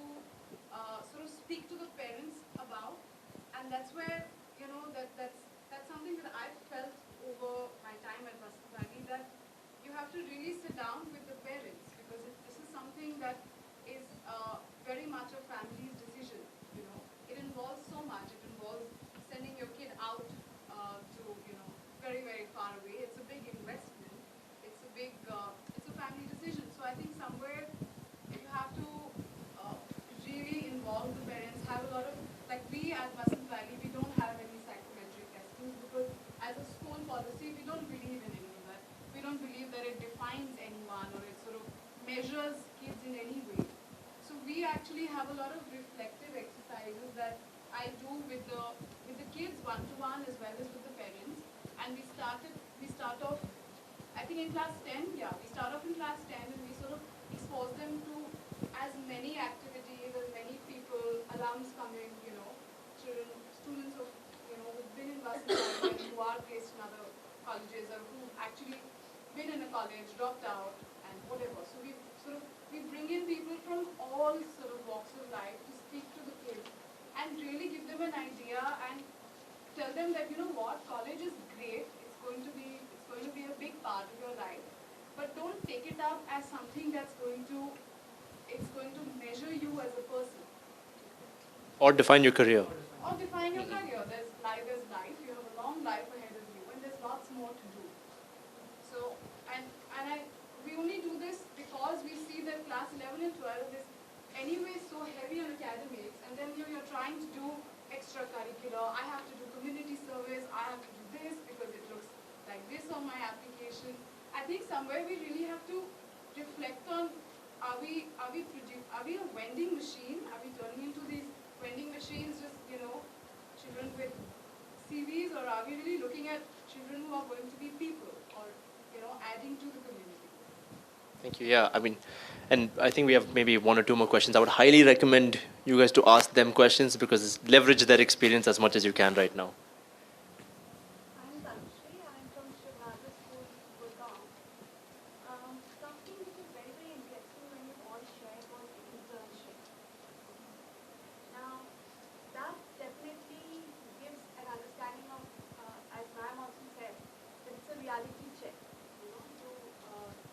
sort of speak to the parents about, and that's where that's something that I've felt over my time at Vasant, that you have to really sit down with the parents, because this is something that is very much a family's decision. It involves so much. It involves sending your kid out to very, very far away. It's a big investment. It's a family decision. So I think somewhere you have to really involve the parents. Have a lot of, like we at Vasant Valley, we don't have any psychometric testing, because as a school policy, we don't believe in any of that. We don't believe that it defines anyone or it sort of measures kids in any way. So we actually have a lot of reflective exercises that I do with the kids one-to-one as well as with the parents. And we start off I think in class 10, yeah, we start off in class 10 and we sort of expose them to as many activities, as many people, alums coming, children, students of, who've been in Riverside and who are placed in other colleges or who've actually been in a college, dropped out, and whatever. So we bring in people from all sort of walks of life to speak to the kids and really give them an idea and tell them that, what, college is great, it's going to be a big part of your life, but don't take it up as something it's going to measure you as a person. Or define your career. Or define your career. There's life, you have a long life ahead of you, and there's lots more to do. So, we only do this because we see that class 11 and 12 is anyway so heavy on academics, and then you're trying to do extracurricular. I have to do community service, I have to do this because it looks like this on my application. I think somewhere we really have to reflect on, are we a vending machine? Are we turning into these vending machines, just, children with CVs, or are we really looking at children who are going to be people or, adding to the community? Thank you. Yeah, and I think we have maybe one or two more questions. I would highly recommend you guys to ask them questions because leverage their experience as much as you can right now. I'm Tanushree. I'm from Shivnagar School, Gurgaon. Something which is very, very interesting when you all shared was the internship. Now, that definitely gives an understanding of, as ma'am also said, that it's a reality check, to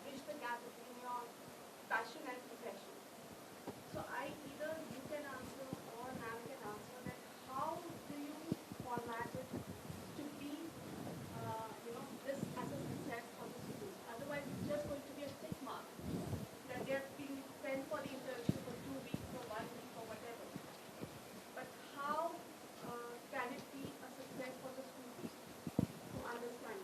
bridge the gap between your passion and profession. So either you can answer or ma'am can answer that how do you format it to be, this as a success for the students. Otherwise, it's just going to be a tick mark that they are being sent for the internship for 2 weeks or 1 week or whatever. But how can it be a success for the students to understand?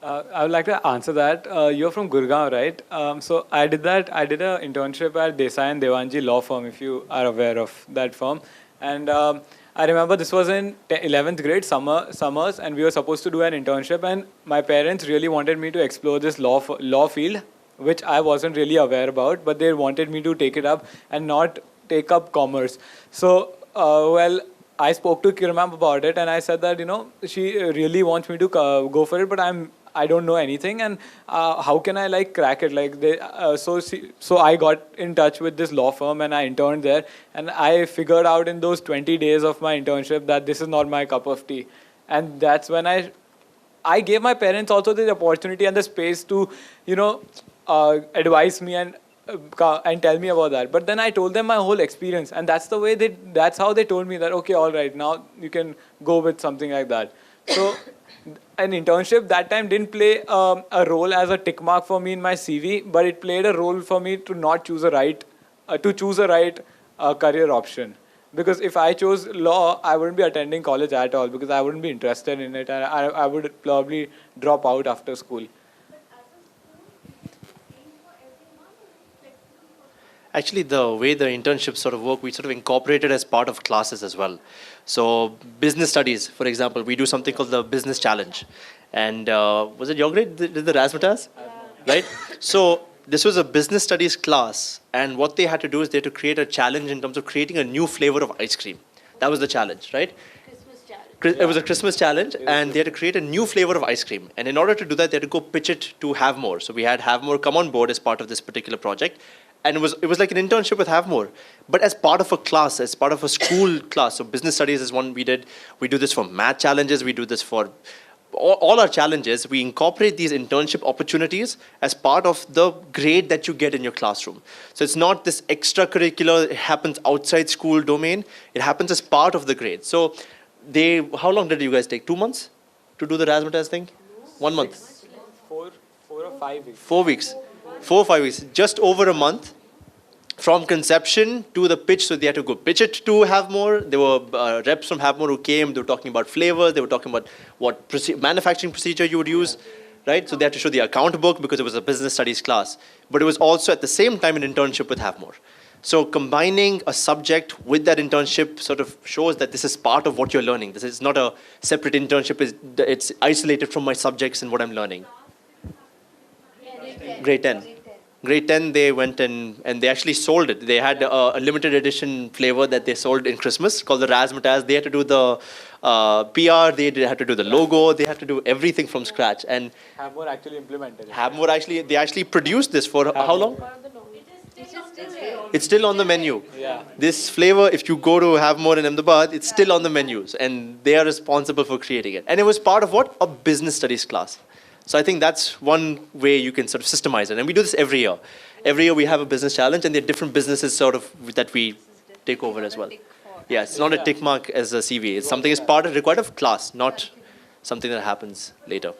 I would like to answer that. You're from Gurgaon, right? So I did an internship at Desai and Devanji Law Firm, if you are aware of that firm. And I remember this was in 11th grade, summers, and we were supposed to do an internship. And my parents really wanted me to explore this law field, which I wasn't really aware about, but they wanted me to take it up and not take up commerce. So, I spoke to Kiran about it, and I said that, she really wants me to go for it, but I don't know anything, and how can I crack it? So I got in touch with this law firm, and I interned there, and I figured out in those 20 days of my internship that this is not my cup of tea, and that's when I gave my parents also the opportunity and the space to, advise me and tell me about that. But then I told them my whole experience, and that's how they told me that, okay, all right, now you can go with something like that. So an internship that time didn't play a role as a tick mark for me in my CV, but it played a role for me to not choose a right career option. Because if I chose law, I wouldn't be attending college at all because I wouldn't be interested in it, and I would probably drop out after school. Actually, the way the internships sort of work, we sort of incorporate it as part of classes as well. So business studies, for example, we do something called the business challenge. And was it your grade, did the razzmatazz? Yeah. Right? So this was a business studies class. And what they had to do is they had to create a challenge in terms of creating a new flavor of ice cream. That was the challenge, right? Christmas challenge. It was a Christmas challenge, and they had to create a new flavor of ice cream. And in order to do that, they had to go pitch it to Have More. So we had Have More come on board as part of this particular project. And it was like an internship with Have More, but as part of a class, as part of a school class. So business studies is one we did. We do this for math challenges. We do this for all our challenges. We incorporate these internship opportunities as part of the grade that you get in your classroom. So it's not this extracurricular, it happens outside school domain. It happens as part of the grade. So how long did you guys take? 2 months to do the razzmatazz thing? 1 month? 4 or 5 weeks. 4 weeks. 4 or 5 weeks, just over a month from conception to the pitch. So they had to go pitch it to Have More. There were reps from Have More who came. They were talking about flavors. They were talking about what manufacturing procedure you would use, right? So they had to show the account book because it was a business studies class. But it was also at the same time an internship with Have More. So combining a subject with that internship sort of shows that this is part of what you're learning. This is not a separate internship. It's isolated from my subjects and what I'm learning. Grade 10. Grade 10, they went and they actually sold it. They had a limited edition flavor that they sold in Christmas called the Razzmatazz. They had to do the PR, they had to do the logo, they had to do everything from scratch. And Hammer actually implemented it. they actually produced this for how long? It's still on the menu. Yeah. This flavor, if you go to have more in Ahmedabad, it's still on the menus, and they are responsible for creating it. And it was part of what? A business studies class. So I think that's one way you can sort of systemize it. And we do this every year. Every year we have a business challenge, and there are different businesses sort of that we take over as well. Yeah, it's not a tick mark as a CV. It's something that's part of required of class, not something that happens later.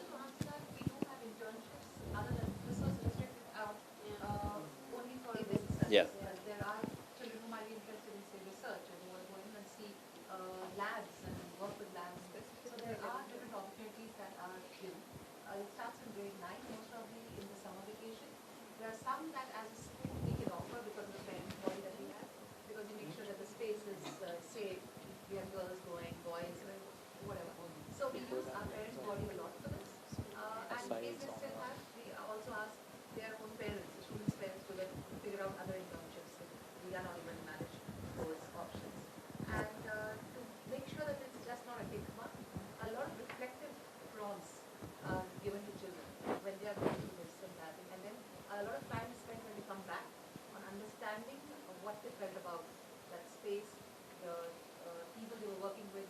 Yeah. There are children who might be interested in, say, research and who want to go in and see labs and work with labs. So there are different opportunities that are given. It starts in grade 9, most probably in the summer vacation. There are some that as a school we can offer because of the parent body that we have, because we make sure that the space is safe. We have girls going, boys, whatever. So we use our parent body a lot for this. And if they still have, we also ask their own parents, the students' parents, to then figure out other internships if we are not able to manage those options. And to make sure that it's just not a tick mark, a lot of reflective prompts are given to children when they are going through this and that. And then a lot of time is spent when they come back on understanding of what they felt about that space, the people they were working with,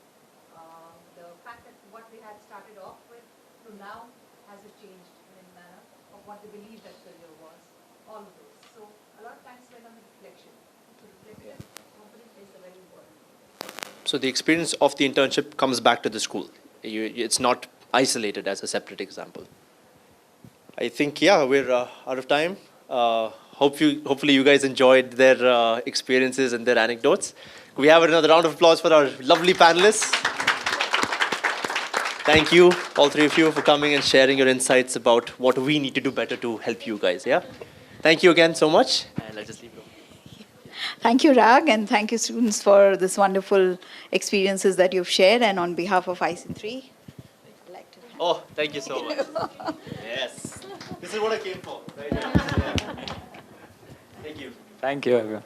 the fact that what they had started off with to now has it changed in a manner of what they believed that career was, all of those. So a lot of time spent on the reflection. So reflective component is a very important. So the experience of the internship comes back to the school. It's not isolated as a separate example. I think, yeah, we're out of time. Hopefully you guys enjoyed their experiences and their anecdotes. Could we have another round of applause for our lovely panelists? Thank you, all three of you, for coming and sharing your insights about what we need to do better to help you guys, yeah? Thank you again so much, and I'll just leave it over. Thank you, Rag, and thank you, students, for this wonderful experiences that you've shared. And on behalf of IC3, I'd like to... Oh, thank you so much. Yes. This is what I came for, right? Yeah. Thank you. Thank you, everyone.